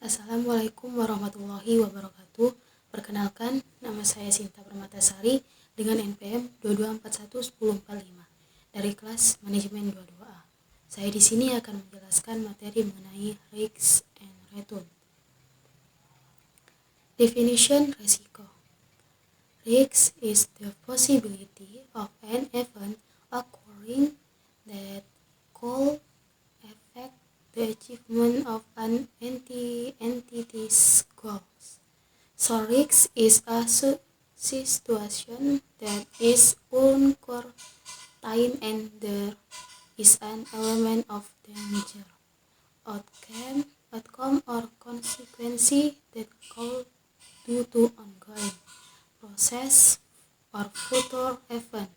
Assalamualaikum warahmatullahi wabarakatuh. Perkenalkan, nama saya Sinta Permatasari dengan NPM 22411045 dari kelas Manajemen 22A. Saya di sini akan menjelaskan materi mengenai risks and return. Definition risiko. Risk is the possibility of an event occurring that could affect the achievement of an entity's goals. So risk is a situation that is uncertain and there is an element of danger, outcome or consequence that could due to ongoing process or future event.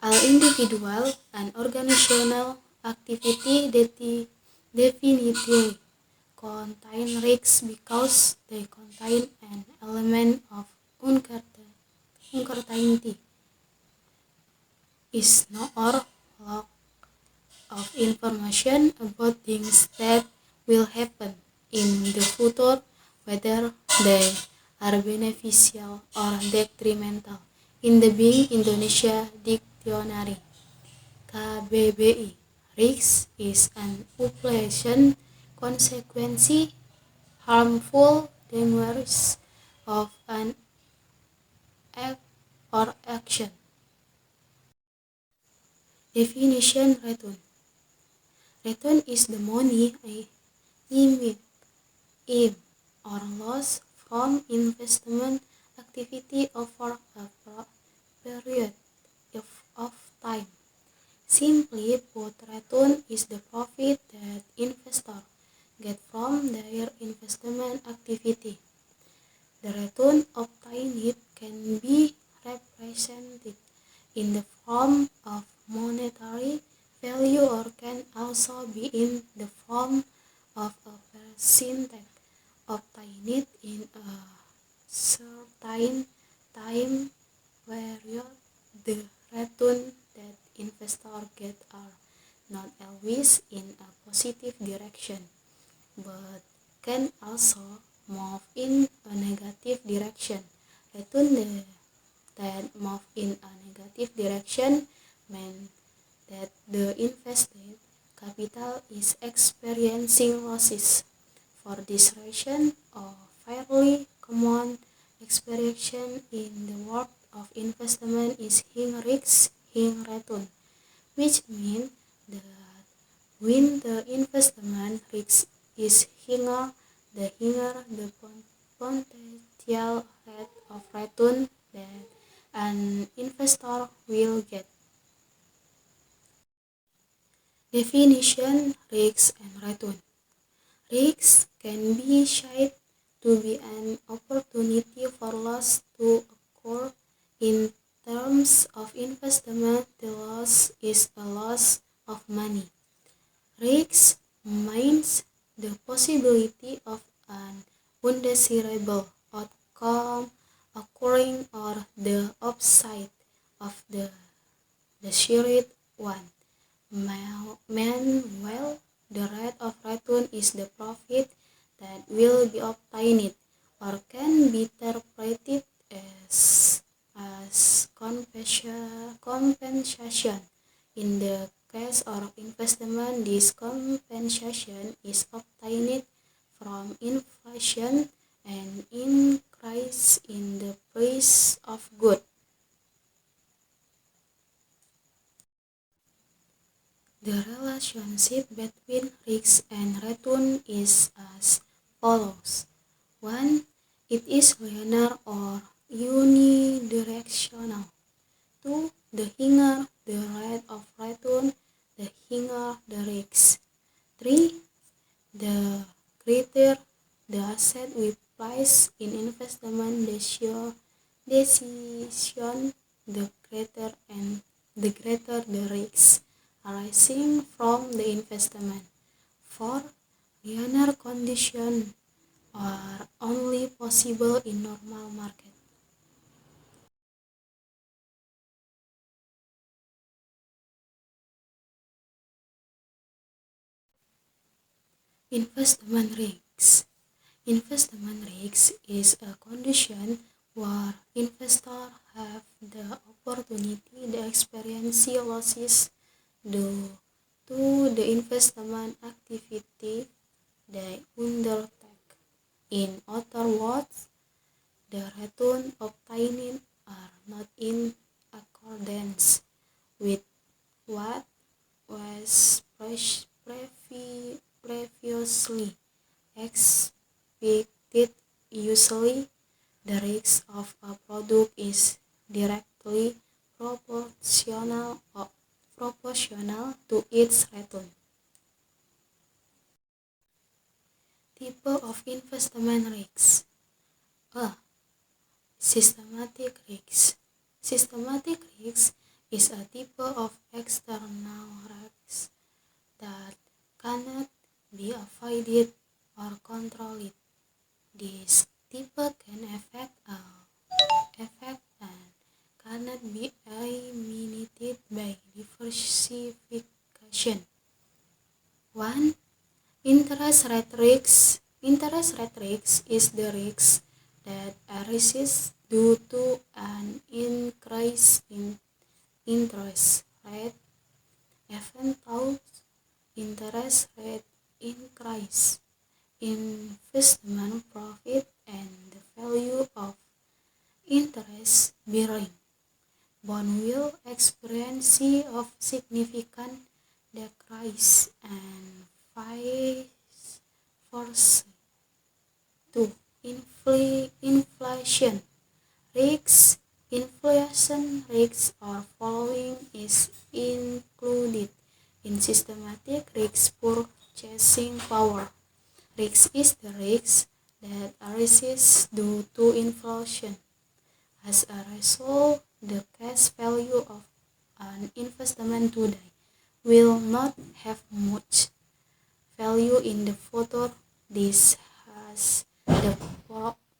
All individual and organizational activity that definitely contain risks because they contain an element of uncertainty, is no or lack of information about things that will happen in the future, whether they are beneficial or detrimental. In the Bing Indonesia Dictionary, KBBI, risk is an unpleasant consequence, harmful dangerous of an act or action. Definition return. Return is the money earned or loss from investment activity over a period of time. Simply put, return is the profit that investors get from their investment activity. The return obtained can be represented in the form of monetary value or can also be in the form of a percentage obtained in a certain time period. The return that investors get are not always in a positive direction, but can also move in a negative direction. Return that move in a negative direction means that the invested capital is experiencing losses. For this reason, a fairly common expression in the world of investment is high risk, high return, which means that when the investment risk is higher, the higher the potential rate of return that an investor will get. Definition: risk and return. Risk can be said to be an opportunity for loss to occur. In terms of investment, the loss is a loss of money. Risk means the possibility of an undesirable outcome occurring or the upside of the desired one. Meanwhile, the rate of return is the profit that will be obtained or can be interpreted as compensation. In the case of investment, this compensation is obtained from inflation and increase in the price of goods. The relationship between risk and return is as follows. 1. It is linear or unidirectional. 2. The higher the rate of return, the higher the risk. 3. The greater the asset we place in investment decision, the greater the risk arising from the investment. 4. Linear conditions are only possible in normal market. Investment risks. Investment risk is a condition where investors have the opportunity to experience losses due to the investment activity they undertake. In other words, the returns obtained are not in accordance with what was previously expected. Usually, the risk of a product is directly proportional to its return. Type of investment risks. A. Systematic risks. Systematic risk is a type of external risk that cannot be avoided or controlled. This type can affect and cannot be eliminated by diversification. 1. Interest rate risk. Interest rate risk is the risk that arises due to an increase in interest rate. Even though interest rate increase, investment profit and the value of interest bearing bond will experience of significant decrease and vice versa. 2. Inflation risks. Inflation risks or following is included in systematic risk purchasing power. Risk is the risk that arises due to inflation. As a result, the cash value of an investment today will not have much value in the future. This has the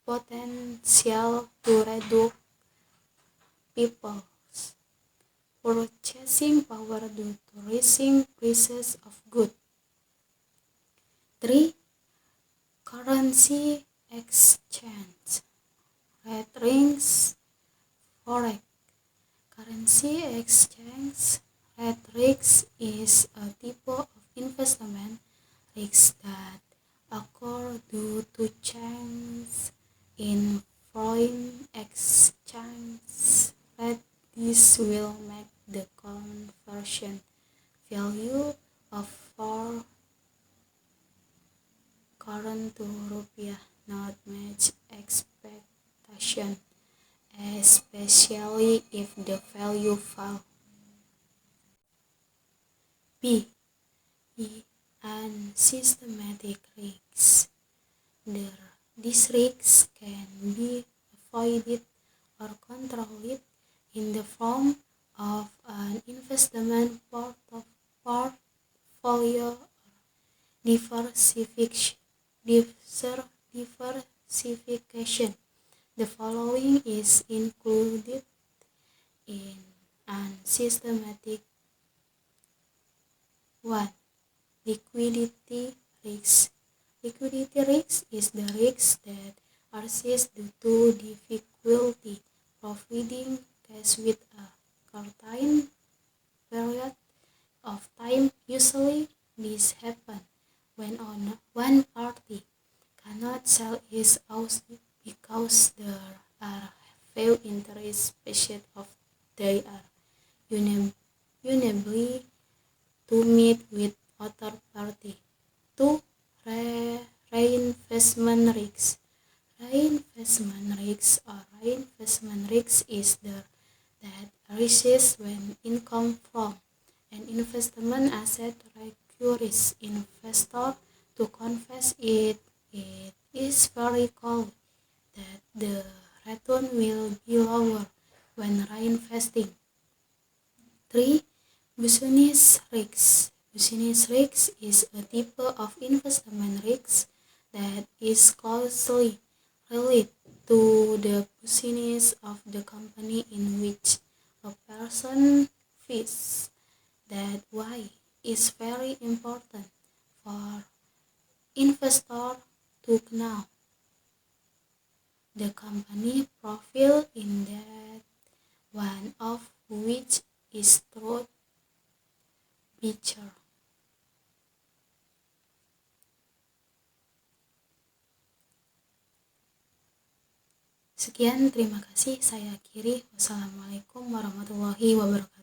potential to reduce people's purchasing power due to rising prices of goods. 3. Currency exchange rate risks. Forex. Currency exchange rate risk is a type of investment risk that occur due to change in foreign exchange rate. This will make the conversion value of foreign currency to rupiah not match expectation, especially if the value falls. B. And systematic risks. These risks can be avoided or controlled in the form of an investment portfolio or diversification. The following is included in an systematic. 1. Liquidity risk. Liquidity risk is the risk that arises due to difficulty providing cash with a certain period of time. Usually, this happens when one party cannot sell its house because there are few interest paid off. They are unable to meet with other party. 2. Reinvestment risks. Reinvestment risks is the that arises when income from an investment asset requires investor to confess it. It is very common that the return will be lower when reinvesting. 3. Business risks. Business risks is a type of investment risk that is closely related to the business of the company in which a person fits. That why is very important for investor to know the company profile in that one of which is Truth Beacher. Sekian, terima kasih. Saya akhiri. Wassalamualaikum warahmatullahi wabarakatuh.